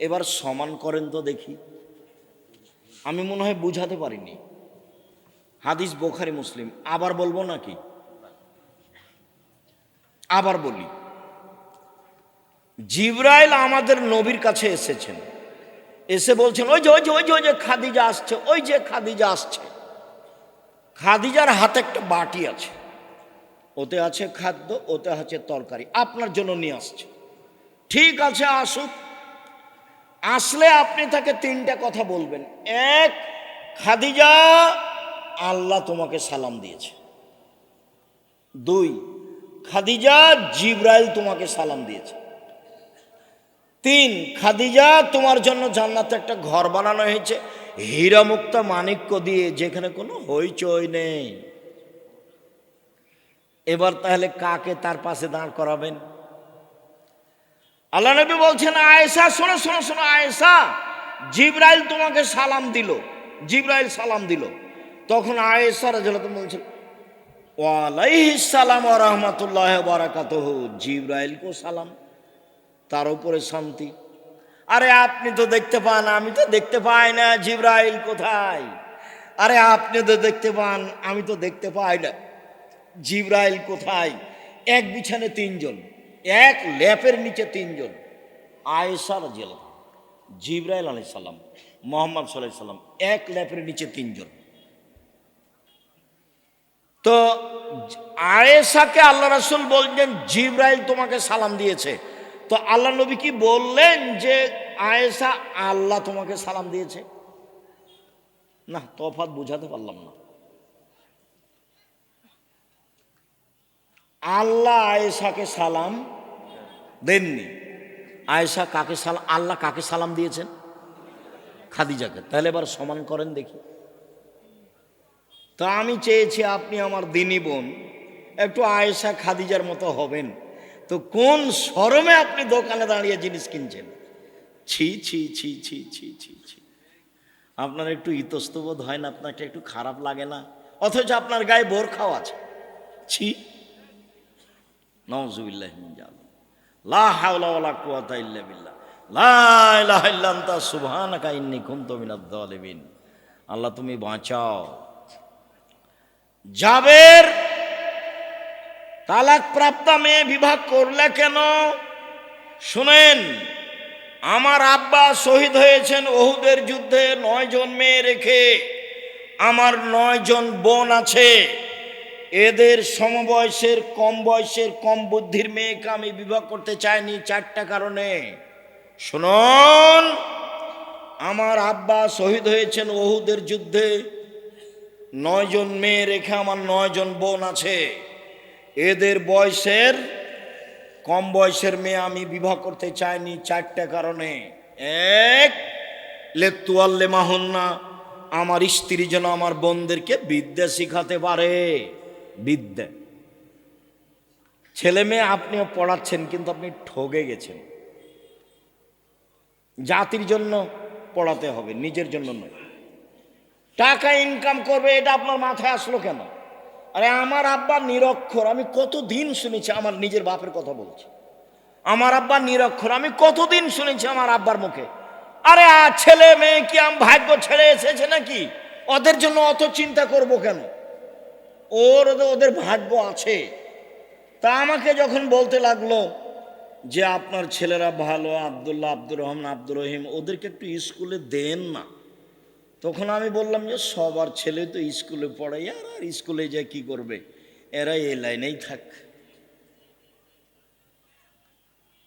এবার সমান করেন তো দেখি। আমি মনে হয় বুঝাতে পারিনি। হাদিস বুখারী মুসলিম। আবার বলবো নাকি? আবার বলি। জিবরাইল আমাদের নবীর কাছে এসেছেন, এসে বলছেন ওই যে ওই যে ওই যে ওই যে খাদিজা আসছে, ওই যে খাদিজা আসছে। খাদিজার হাতে একটা বাটি আছে, ওতে আছে খাদ্য, ওতে আছে তরকারি, আপনার জন্য নিয়ে আসছে। ঠিক আছে, আসুক। আসলে আপনি তাকে তিনটা কথা বলবেন। এক, খাদিজা, আল্লাহ তোমাকে সালাম দিয়েছে। দুই, খাদিজা, জিবরাইল তোমাকে সালাম দিয়েছে। তিন, খাদিজা, তোমার জন্য জান্নাতে একটা ঘর বানানো হয়েছে হীরা মুক্তা মাণিক্য দিয়ে, যেখানে কোনো হইচই নেই। এবার তাহলে কাকে তার পাশে দাঁড় করাবেন? আল্লাহ নবী বলছেন, আয়েশা শোনো শোনো শোনো, আয়েশা, জিবরাইল তোমাকে সালাম দিল, জিবরাইল সালাম দিল। তখন আয়েশা রাদিয়াল্লাহু আনহা বলছেন, ওয়ালাইহিস সালাম ওয়া রাহমাতুল্লাহি ওয়া বারাকাতুহু, জিবরাইল কো সালাম, তার উপরে শান্তি। আরে আপনি তো দেখতে পান, আমি তো দেখতে পাই না, জিবরাইল কোথায়? আরে আপনি তো দেখতে পান, আমি তো দেখতে পাই না, জিবরাইল কোথায়? এক বিছানে তিনজন, এক ল্যাপের নিচে তিনজন, আয়েশা রাদিয়াল্লাহু আনহা, জিবরাইল আলাইহিস সালাম, মুহাম্মদ সাল্লাল্লাহু আলাইহি সাল্লাম, এক ল্যাপের নিচে তিনজন। তো আয়েশাকে আল্লাহ রাসূল বললেন জিবরাইল তোমাকে সালাম দিয়েছে। তো আল্লাহ নবী কি বললেন যে আয়েশা, আল্লাহ তোমাকে সালাম দিয়েছে? না, তফাৎ বুঝাতে পারলাম না। আল্লাহ আয়েশাকে সালাম দেননি। আয়েশা কাকে সালাম, আল্লাহ কাকে সালাম দিয়েছেন? খাদিজাকে। তাহলে এবার সমান করেন দেখি। তো আমি চেয়েছি আপনি আমার দিনী বোন, একটু আয়েশা খাদিজার মতো হবেন। তো কোন শরমে আপনি দোকানে দাঁড়িয়ে জিনিস কিনছেন? ছি ছি ছি ছি ছি ছি ছি। আপনার একটু ইতস্তবোধ হয় না? আপনাকে একটু খারাপ লাগে না? অথচ আপনার গায়ে বোরখাও আছে। ছি, নাউযুবিল্লাহি মিন যালিক। লা হাওলা ওয়ালা কুওয়াতা ইল্লা বিল্লাহ। লা ইলাহা ইল্লা আনতা সুবহানাকা ইন্নী কুনতু মিনাজ জালিমিন। আল্লাহ তুমি বাঁচাও। জাবের তালাক প্রাপ্তা মেয়ে বিবাহ করলে কেন? শুনেন, আমার আব্বা শহীদ হয়েছেন ওহুদের যুদ্ধে 9 জন মেয়ে রেখে। আমার 9 জন বোন আছে, এদের সমবয়সের, কম বয়সের, কম বুদ্ধির মেয়েকে আমি বিবাহ করতে চাইনি 4টা কারণে। শুনুন, আমার আব্বা শহীদ হয়েছেন ওহুদের যুদ্ধে, 9 জন মেয়ে রেখে আমার 9 জন বোন আছে। এদের বয়সের, কম বয়সের মেয়ে আমি বিবাহ করতে চাইনি 4টা কারণে। এক, লেতুয়াল্লে মাহুন্না, আমার স্ত্রী যেন আমার বোনদেরকে বিদ্যা শিখাতে পারে। বিদ্যা, ছেলে মেয়ে আপনিও পড়াচ্ছেন, কিন্তু আপনি ঠগে গেছেন। জাতির জন্য পড়াতে হবে, নিজের জন্য নয়। টাকা ইনকাম করবে, এটা আপনার মাথায় আসলো কেন? আরে আমার আব্বা নিরক্ষর, আমি কতদিন শুনেছি, আমার নিজের বাপের কথা বলছি। আমার আব্বা নিরক্ষর, আমি কতদিন শুনেছি আমার আব্বার মুখে। আরে ছেলে মেয়ে কি আমি ভাগ্য ছেড়ে এসেছে নাকি? ওদের জন্য অত চিন্তা করব কেন? ওদের ভাগ্য আছে। তা আমাকে যখন বলতে লাগলো যে আপনার ছেলেরা ভালো, আব্দুল্লাহ, আব্দুর রহমান, আব্দুর রহিম, ওদেরকে একটু স্কুলে দেন না। তখন আমি বললাম যে সবার ছেলে তো স্কুলে পড়ে, আর স্কুলে যা কি করবে, এরা এই লাইনেই থাক।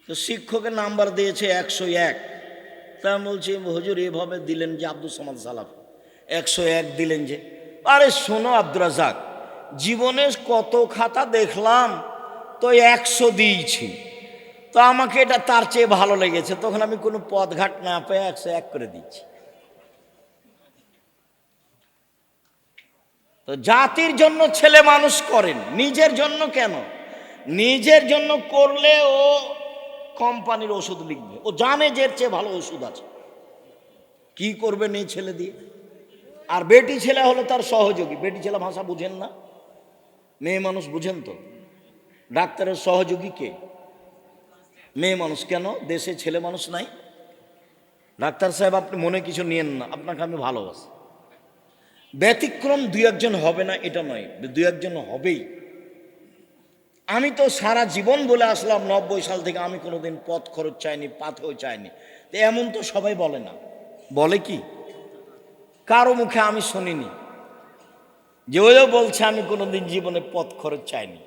তো শিক্ষকের নাম্বার দিয়েছে 101। তা আমি বলছি, হুজুর এভাবে দিলেন যে আব্দুল সামাদ সালাফ 101 দিলেন যে? আরে শোনো আব্দুর রাজ্জাক, জীবনে কত খাতা দেখলাম, তো 100 দিয়েছি। তো আমাকে এটা তার চেয়ে ভালো লেগেছে, তখন আমি কোনো পথঘাট না পেয়ে 101 করে দিচ্ছি। তো জাতির জন্য ছেলে মানুষ করেন, নিজের জন্য কেন? নিজের জন্য করলে ও কোম্পানির ওষুধ লিখবে, ও জানে যে এর চেয়ে ভালো ওষুধ আছে। কি করবে এই ছেলে দিয়ে? আর বেটি ছেলে হলো তার সহযোগী। বেটি ছেলে ভাষা বুঝেন না? মেয়ে মানুষ বুঝেন তো? ডাক্তারের সহযোগী কে? মেয়ে মানুষ। কেন দেশে ছেলে মানুষ নাই? ডাক্তার সাহেব আপনি মনে কিছু নিয়েন না, আপনাকে আমি ভালোবাসি। ব্যতিক্রম দুই একজন হবে না এটা নয়, দুই একজন হবেই। আমি তো সারা জীবন বলে আসলাম 90 সাল থেকে আমি কোনোদিন পথ খরচ চাইনি, পাথেও চাইনি। তো এমন তো সবাই বলে না, বলে কি? কারো মুখে আমি শুনিনি যে ওইও বলছে আমি কোনোদিন জীবনে পথ খরচ চাইনি।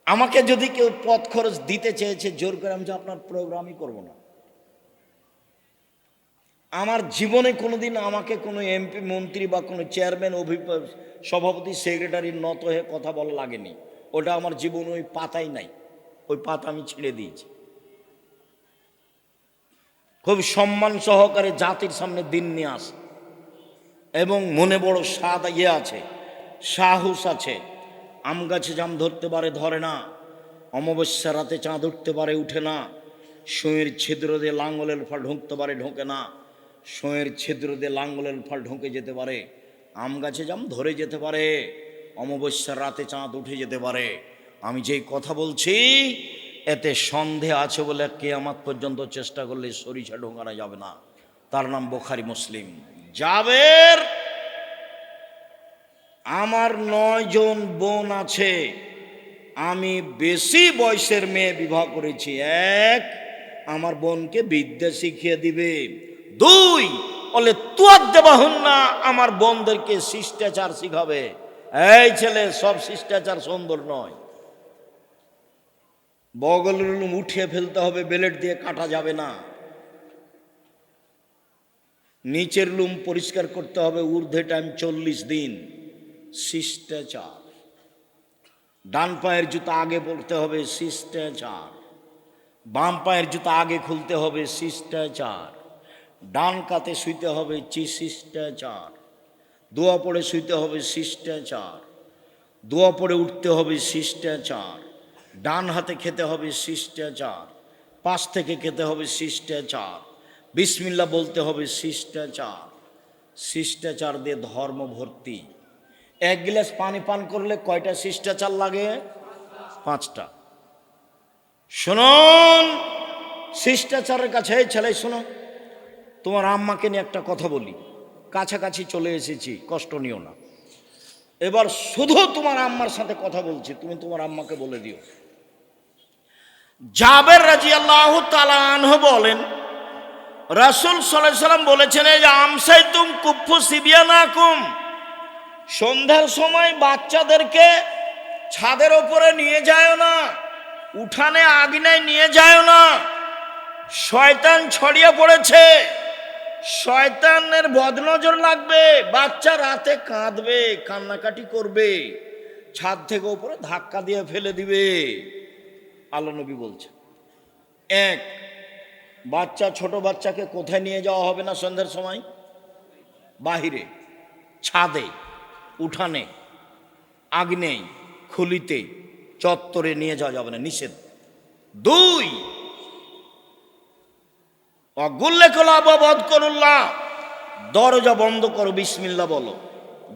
আমাকে যদি কেউ পথ খরচ দিতে চেয়েছে জোর করে, আমি যে আপনার প্রোগ্রামই করব না। আমার জীবনে কোনোদিন আমাকে কোনো এমপি, মন্ত্রী বা কোনো চেয়ারম্যান, সভাপতি, সেক্রেটারির নত হয়ে কথা বলা লাগেনি। ওটা আমার জীবনে ওই পাতাই নাই, ওই পাতা আমি ছেড়ে দিয়েছি। খুব সম্মান সহকারে জাতির সামনে দিন নিয়ে আসে এবং মনে বড় স্বাদ আছে, সাহস আছে। আম গাছে জাম ধরতে পারে, ধরে না। অমাবস্যা রাতে চাঁদ উঠতে পারে, উঠে না। সুঁয়ের ছিদ্র দিয়ে লাঙ্গলের ফল ঢুকতে পারে, ঢোকে না। সুঁয়ের ছিদ্র দিয়ে লাঙ্গলের ফল ঢুকে যেতে পারে। আম গাছে জাম ধরে যেতে পারে, অমাবস্যার রাতে চাঁদ উঠে যেতে পারে। আমি যেই কথা বলছি এতে সন্দেহ আছে বলে কিয়ামত পর্যন্ত চেষ্টা করলে সরিষা ঢোকানো যাবে না। তার নাম বুখারী, মুসলিম। জাবের, আমার 9 জন বোন আছে, আমি বেশি বয়সের মেয়ে বিবাহ করেছি। 1, আমার বোনকে বিদ্যা শিখিয়ে দিবে। 2, বলে তুয়ার দেবা হন না, আমার বোনদেরকে শিষ্টাচার শিখাবে। এই ছেলে, সব শিষ্টাচার সুন্দর নয়। বগলের লুম উঠিয়ে ফেলতে হবে, বেলেট দিয়ে কাটা যাবে না। নিচের লুম পরিষ্কার করতে হবে, ঊর্ধ্বে টাইম 40 দিন। শিষ্টাচার। ডান পায়ের জুতা আগে পরতে হবে, শিষ্টাচার। বাম পায়ের জুতা আগে খুলতে হবে, শিষ্টাচার। ডান কাতে শুইতে হবে, শিষ্টাচার। দোয়া পড়ে শুইতে হবে, শিষ্টাচার। দোয়া পড়ে উঠতে হবে, শিষ্টাচার। ডান হাতে খেতে হবে, শিষ্টাচার। পাশ থেকে খেতে হবে, শিষ্টাচার। বিসমিল্লাহ বলতে হবে, শিষ্টাচার। শিষ্টাচার দিয়ে ধর্ম ভর্তি। 1 গ্লাস পানি পান করলে কয়টা শিষ্টাচার লাগে? 5টা। শুনুন শিষ্টাচারের কাছে। এই ছেলে শোনো, তোমার আম্মাকে নিয়ে একটা কথা বলি। কাছাকাছি চলে এসেছি, কষ্ট নিও না। এবার শুধু তোমার আম্মার সাথে কথা বলছি, তুমি তোমার আম্মাকে বলে দিও। জাবের রাদিয়াল্লাহু তাআলা আনহু বলেন, রাসূল সাল্লাল্লাহু আলাইহি সাল্লাম বলেছেন, এই যে আমসাইতুম কুফু সিবিয়ানাকুম, সন্ধ্যার সময় বাচ্চাদেরকে ছাদের ওপরে নিয়ে যায় না, উঠানে আঙিনায় নিয়ে যায় না। শয়তান ছড়িয়ে পড়েছে, শয়তানের বদনজর লাগবে। বাচ্চা রাতে কাঁদবে, কান্নাকাটি করবে, ছাদ থেকে উপরে ধাক্কা দিয়ে ফেলে দিবে। আল্লাহ নবী বলছে। 1, বাচ্চা, ছোট বাচ্চাকে কোথায় নিয়ে যাওয়া হবে না সন্ধ্যার সময়? বাহিরে, ছাদে, উঠানে, আগ্নেয়, খুলিতে, চত্বরে নিয়ে যাওয়া যাবে না, নিষেধ। 2, দরজা বন্ধ করো, বিসমিল্লাহ বলো।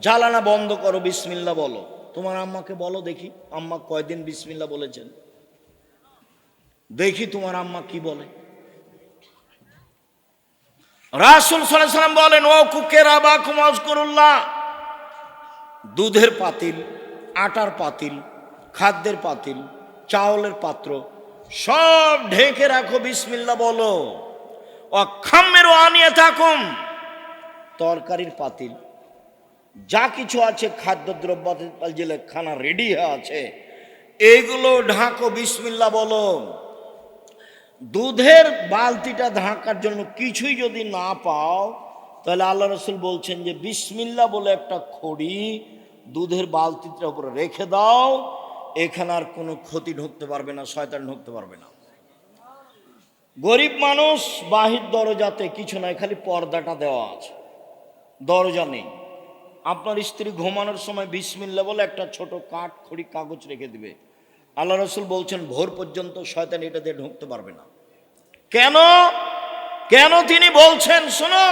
জ্বালানা বন্ধ করো, বিসমিল্লাহ বলো। তোমার আম্মাকে বলো দেখি, আম্মা কয়দিন বিসমিল্লাহ বলেছেন? দেখি তোমার আম্মা কি বলে। রাসূল সাল্লাল্লাহু আলাইহি সাল্লাম বলেন, ও কুকেরা বাকুম আযকুরুল্লাহ, দুধের পাতিল, আটার পাতিল, খাদ্যের পাতিল, চাউলের পাত্র সব ঢেকে রাখো, বিসমিল্লাহ বলো। অখাম্মেরু আনিয়াতাকুম, তরকারির পাতিল, যা কিছু আছে খাদ্যদ্রব্য, যে খানা রেডি আছে, এইগুলো ঢাকো, বিসমিল্লাহ বলো। দুধের বালতিটা ঢাকার জন্য কিছুই যদি না পাও, তাহলে আল্লাহ রাসূল বলছেন যে বিসমিল্লাহ বলে একটা খড়ি দুধের বালতিটার উপরে রেখে দাও, এখানে আর কোনো ক্ষতি ঢুকতে পারবে না, শয়তান ঢুকতে পারবে না। গরিব মানুষ, বাহির দরজাতে কিছু নাই, খালি পর্দাটা দেওয়া আছে, দরজা নেই। আপনার স্ত্রী ঘুমানোর সময় বিসমিল্লাহ বলে একটা ছোট কাঠ খড়ি কাগজ রেখে দিবে। আল্লাহ রাসূল বলছেন ভোর পর্যন্ত শয়তান এটা দিয়ে ঢুকতে পারবে না। কেন? কেন তিনি বলছেন? শোনো,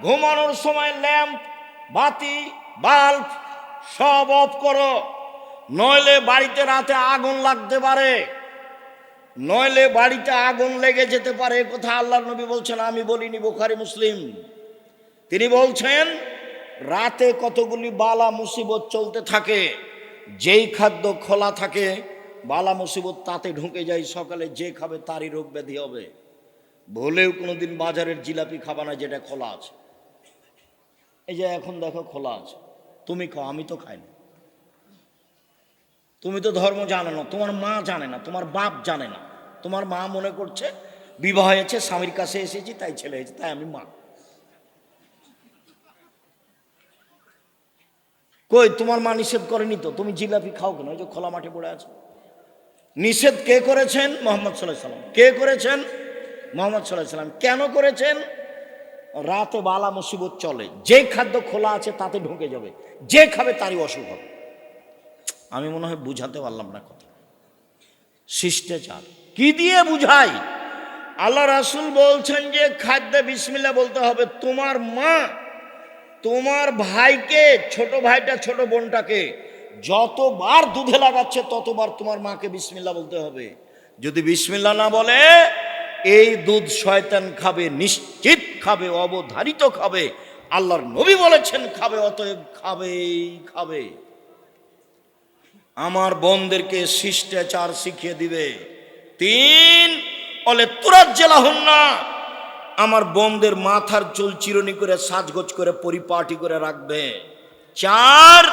ঘুমানোর সময় ল্যাম্প, বাতি, বাল্ব সব অফ করো, নইলে বাড়িতে রাতে আগুন লাগতে পারে। নইলে বাড়িতে আগুন লেগে যেতে পারে। এ কথা আল্লাহর নবী বলছেন, আমি বলিনি, বুখারী মুসলিম। তিনি বলছেন রাতে কতগুলি বালা মুসিবত চলতে থাকে, যেই খাদ্য খোলা থাকে বালা মুসিবত তাতে ঢুকে যায়, সকালে যে খাবে তারই রোগ ব্যাধি হবে। ভুলেও কোনোদিন বাজারের জিলাপি খাবা না যেটা খোলা আছে। এই যে এখন দেখো খোলা আছে, তুমি খাও, আমি তো খাই না। তুমি তো ধর্ম জানো না, তোমার মা জানে না, তোমার বাপ জানে না। তোমার মা মনে করছে বিবাহ হয়েছে, স্বামীর কাছে এসেছি তাই ছেলে হয়েছে, তাই আমি মা। কই তোমার মা নিষেধ করেনি তো, তুমি জিলাপি খাও কেন? ওই যে খোলা মাঠে পড়ে আছে। নিষেধ কে করেছেন? মুহাম্মদ সাল্লাল্লাহু আলাইহি সাল্লাম। কে করেছেন? মুহাম্মদ সাল্লাল্লাহু আলাইহি সাল্লাম। কেন করেছেন? রাতে বালা মুসিবত চলে, যে খাদ্য খোলা আছে তাতে ঢুকে যাবে, যে খাবে তারই অসুখ হবে। আমি মনে হয় বুঝাতে পারলাম না কথা। শিষ্টাচার কি দিয়ে বুঝাই? আল্লাহ রাসূল বলছেন যে খাদ্যে বিসমিল্লাহ বলতে হবে। তোমার মা তোমার ভাইকে, ছোট ভাইটা ছোট বোনটাকে যতবার দুধে লাগাচ্ছে ততবার তোমার মাকে বিসমিল্লাহ বলতে হবে। যদি বিসমিল্লাহ না বলে এই দুধ শয়তান খাবে, নিশ্চিত খাবে, অবধারিত খাবে। আল্লাহর নবী বলেছেন খাবে, অতএব খাবেই খাবে। আমার বোনদেরকে শিষ্টাচার শিখিয়ে দিবে। 3 অলে তুরাজ্জালাহুন্না, আমার বোনদের মাথার চুল চিরুনি করে সাজগোজ করে পরিপাটি করে রাখবে। 4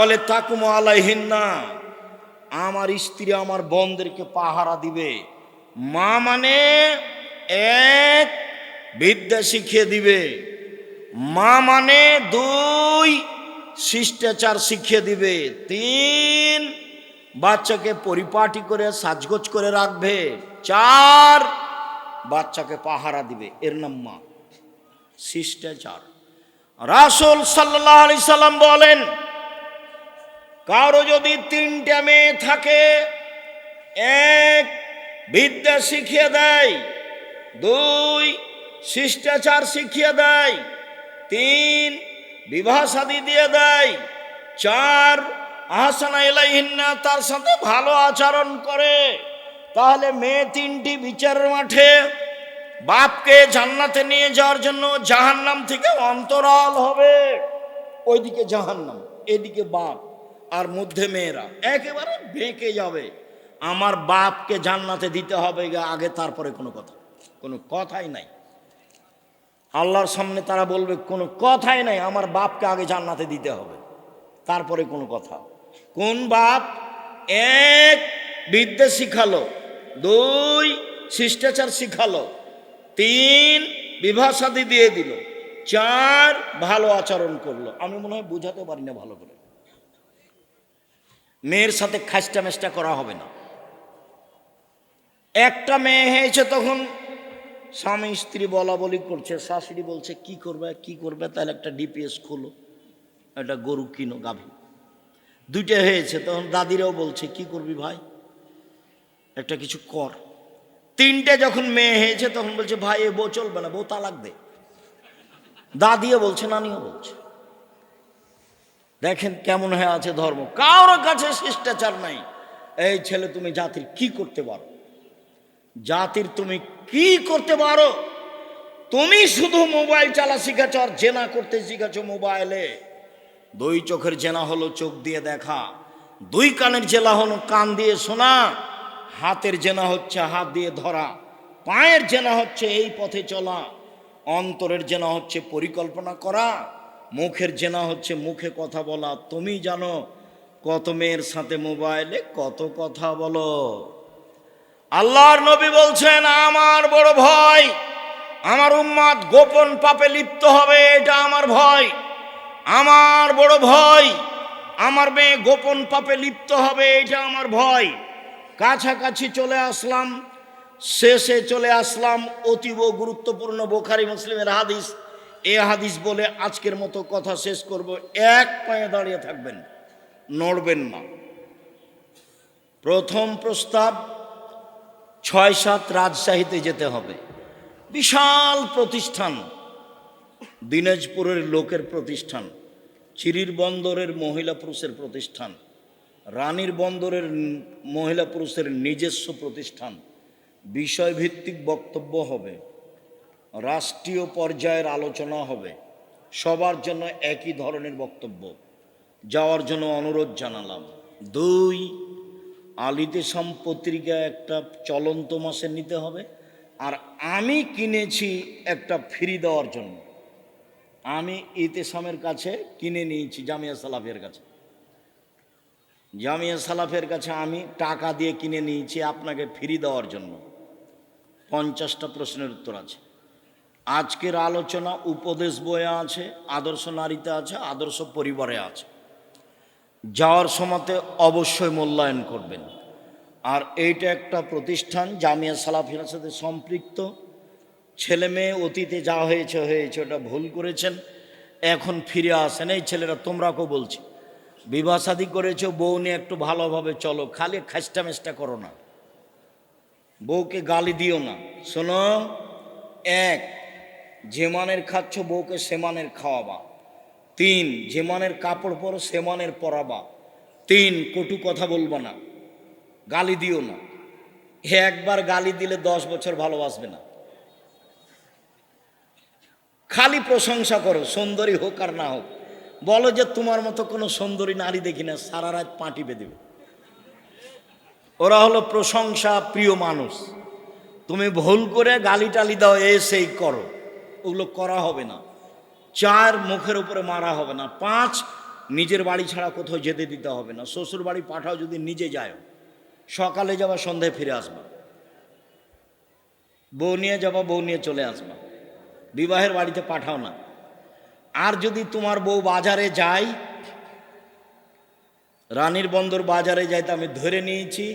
অলে তাকুমু আলাইহিন্না, আমার স্ত্রী আমার বোনদেরকে পাহারা দিবে। মা মানে 1 বিদ্যা শিখিয়ে দিবে, মা মানে 2 শিষ্টাচার শিখিয়ে দিবে, 3 বাচ্চাকে পরিপাটি করে সাজগোজ করে রাখবে, 4 বাচ্চাকে পাহারা দিবে। এর নাম মা, শিষ্টাচার। রাসূল সাল্লাল্লাহু আলাইহি সাল্লাম বলেন, কারো যদি 3টা মেয়ে থাকে, 1 বিদ্যা শিখিয়ে দেয়, 2 শিষ্টাচার শিখিয়ে দেয়, 3 বিবাহ শাদী দিয়ে দেয়, 4 আহসানা ইলাইহিন্না, তার সাথে ভালো আচরণ করে, তাহলে মেয়ে 3টি বিচারের মাঠে বাপকে জান্নাতে নিয়ে যাওয়ার জন্য জাহান্নাম থেকে অন্তরাল হবে। ওইদিকে জাহান্নাম, এদিকে বাপ, আর মধ্যে মেয়েরা একেবারে বেঁকে যাবে। আমার বাপকে জান্নাতে দিতে হবে আগে, তারপরে কোনো কথাই নাই। আল্লাহর সামনে তারা বলবে কোনো কথাই নাই, আমার বাপকে আগে জান্নাতে দিতে হবে, তারপরে কোনো কথা। কোন বাপ? 1 বিদ্যা শিখালো, 2 শিষ্টাচার শিখালো, 3 বিবাহ শাদী দিয়ে দিল, 4 ভালো আচরণ করলো। আমি মনে হয় বুঝাতে পারি না ভালো করে। মেয়ের সাথে খাস্টা মেষ্টা করা হবে না। একটা মেয়ে হয়েছে, তখন স্বামী স্ত্রী বলা বলি করছে, শাশুড়ি বলছে কি করবে, তাহলে একটা ডিপিএস খোলো, একটা গরু কিনো, গাভী। 2টা হয়েছে, তখন দাদিরাও বলছে কি করবি ভাই, একটা কিছু কর। 3টে যখন মেয়ে হয়েছে তখন বলছে ভাই এ বউ চলবে না, বউ তালাক দে। দাদিও বলছে, নানিও বলছে। দেখেন কেমন হয়ে আছে ধর্ম। কারোর কাছে শিষ্টাচার নাই। এই ছেলে তুমি জাতির কি করতে পারো? জাতির তুমি কি করতে পারো? তুমি শুধু মোবাইল চালা শিখেছ আর জেনা করতে শিখেছ মোবাইলে। 2 চোখের জেনা হলো চোখ দিয়ে দেখা, 2 কানের জেনা হলো কান দিয়ে শোনা, হাতের জেনা হচ্ছে হাত দিয়ে ধরা, পায়ের জেনা হচ্ছে এই পথে চলা, অন্তরের জেনা হচ্ছে পরিকল্পনা করা, মুখের জেনা হচ্ছে মুখে কথা বলা। তুমি জানো কত মেয়ের সাথে মোবাইলে কত কথা বলো। আল্লাহর নবী বলছেন আমার বড় ভয়, আমার উম্মত গোপন পাপে লিপ্ত হবে, এটা আমার ভয়। আমার বড় ভয়, আমার মেয়ে গোপন পাপে লিপ্ত হবে, এটা আমার ভয়। কাছাকাছি চলে আসলাম, শেষে চলে আসলাম। অতীব গুরুত্বপূর্ণ বুখারী মুসলিমের হাদিস। এই হাদিস বলে আজকের মতো কথা শেষ করব। 1 পায়ে দাঁড়িয়ে থাকবেন, নড়বেন না। প্রথম প্রস্তাব, 6-7 রাজশাহীতে যেতে হবে। বিশাল প্রতিষ্ঠান, দিনাজপুরের লোকের প্রতিষ্ঠান, চিরির বন্দরের মহিলা পুরুষের প্রতিষ্ঠান, রানীর বন্দরের মহিলা পুরুষের নিজস্ব প্রতিষ্ঠান। বিষয়ভিত্তিক বক্তব্য হবে, রাষ্ট্রীয় পর্যায়ের আলোচনা হবে, সবার জন্য একই ধরনের বক্তব্য যাওয়ার জন্য অনুরোধ জানালাম। 2, আলিতেসাম পত্রিকা একটা চলন্ত মাসে নিতে হবে, আর আমি কিনেছি একটা ফ্রি দেওয়ার জন্য। আমি ইতেসামের কাছে কিনে নিয়েছি, জামিয়া সালাফের কাছে, জামিয়া সালাফের কাছে আমি টাকা দিয়ে কিনে নিয়েছি আপনাকে ফ্রি দেওয়ার জন্য। 50টা প্রশ্নের উত্তর আছে। আজকের আলোচনা উপদেশ বইয়ে আছে, আদর্শ নারীতে আছে, আদর্শ পরিবারে আছে। যাওয়ার সময়তে অবশ্যই মূল্যায়ন করবেন। আর এইটা একটা প্রতিষ্ঠান জামিয়া সালাফিয়ার সাথে সম্পৃক্ত। ছেলে মেয়ে অতীতে যা হয়েছে হয়েছে, ওটা ভুল করেছেন, এখন ফিরে আসেন। এই ছেলেরা, তোমরাকেও বলছি, বিবাহ শাদী করেছো, বউ নিয়ে একটু ভালোভাবে চলো, খালি খাস্টা মেস্টা করো না, বউকে গালি দিও না। শোনো, 1, যে মানের খাচ্ছ বউকে সে মানের খাওয়াবা। 3, যে মানের কাপড় পরো সে মানের পরাবা। 3, কটু কথা বলবো না, গালি দিও না। একবার গালি দিলে 10 বছর ভালোবাসবে না। খালি প্রশংসা করো, সুন্দরী হোক আর না হোক। বলো যে তোমার মতো কোনো সুন্দরী নারী দেখি না, সারা রাত পাঁটি বেঁধে। ওরা হলো প্রশংসা প্রিয় মানুষ। তুমি ভুল করে গালি টালি দাও, সেই করো, ওগুলো করা হবে না। 4, মুখের উপরে মারা হবে না। 5, নিজের বাড়ি ছাড়া কোথাও যেতে দিতে হবে না। শ্বশুর বাড়ি পাঠাও যদি নিজে যায়, সকালে যাবা সন্ধ্যায় ফিরে আসবা, বউ নিয়ে যাবা বউ নিয়ে চলে আসবা, বিবাহের বাড়িতে পাঠাও না। আর যদি তোমার বউ বাজারে যায়, রানীর বন্দর বাজারে যাইতে আমি ধরে নিয়েছি,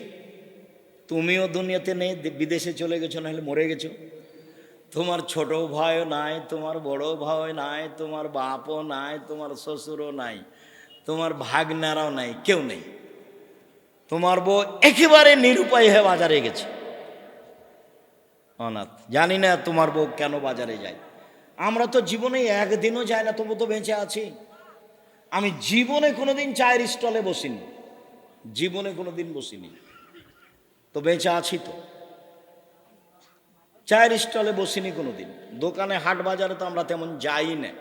তুমিও দুনিয়াতে নেই, বিদেশে চলে গেছো, নাহলে মরে গেছো। তোমার ছোট ভাইও নাই, তোমার বড় ভাই নাই, তোমার বাপও নাই, তোমার শ্বশুরও নাই, তোমার ভাগনারাও নাই, কেউ নেই। তোমার বউ একেবারে নিরুপায় হয়ে বাজারে গেছে, অনাথ। জানি না তোমার বউ কেন বাজারে যায়। আমরা তো জীবনে একদিনও যাই না, তবু তো বেঁচে আছি। আমি জীবনে কোনোদিন চায়ের স্টলে বসিনি, জীবনে কোনোদিন বসিনি, তো বেঁচে আছি। তো চায়ের স্টলে বসিনি কোনোদিন, দোকানে হাট বাজারে তো আমরা তেমন যাই না।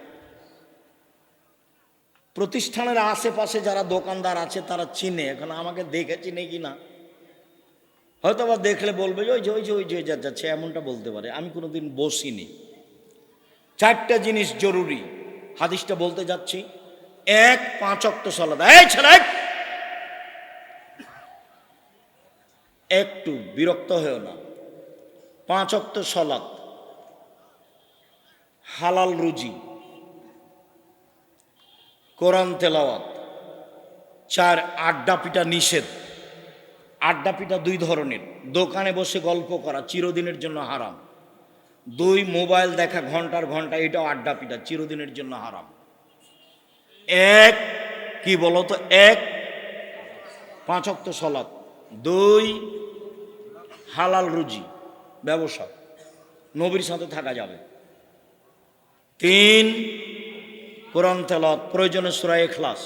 প্রতিষ্ঠানের আশেপাশে যারা দোকানদার আছে তারা চিনে, এখন আমাকে দেখে চিনে কি না, হয়তো বা দেখলে বলবে যে ওই যে যাচ্ছে, এমনটা বলতে পারে। আমি কোনোদিন বসিনি। 4টা জিনিস জরুরি, হাদিসটা বলতে যাচ্ছি। 1, 5 ওয়াক্ত সালাত। এই ছেলে, একটু বিরক্ত হয়েও না। 5 ওয়াক্ত সালাত, হালাল রুজি, কোরআন তেলাওয়াত। 4, আড্ডা পিটা নিষেধ। আড্ডা পিটা 2 ধরনের। দোকানে বসে গল্প করা চিরদিনের জন্য হারাম। 2, মোবাইল দেখা ঘন্টার ঘন্টা, এটাও আড্ডা পিটা, চিরদিনের জন্য হারাম। 1, কি বলতো? 1, 5 ওয়াক্ত সালাত। 2, হালাল রুজি, ব্যবসা, নবীর সাথে থাকা যাবে। 3, কোরআন তেলাওয়াত, প্রয়োজনে সূরা ইখলাস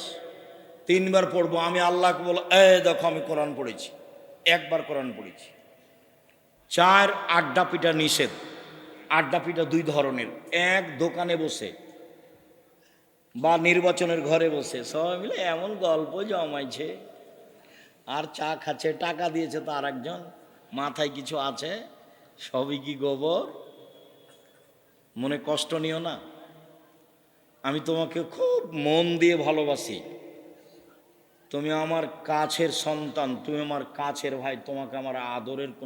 3 বার পড়বো। আমি আল্লাহকে বলবো, দেখো আমি কোরআন পড়েছি, 1 বার কোরআন পড়েছি। 4, আড্ডা পিটা নিষেধ। আড্ডা পিটা 2 ধরনের। 1, দোকানে বসে বা নির্বাচনের ঘরে বসে সবাই মিলে এমন গল্প জমাইছে আর চা খাচ্ছে, টাকা দিয়েছে তো আরেকজন, মাথায় কিছু আছে, সবই কি গোবর। মনে কষ্ট নিও না, আমি তোমাকে খুব মন দিয়ে ভালোবাসি, তুমি আমার কাছের সন্তান, তুমি আমার কাছের ভাই, তোমাকে আমার আদরের কোনো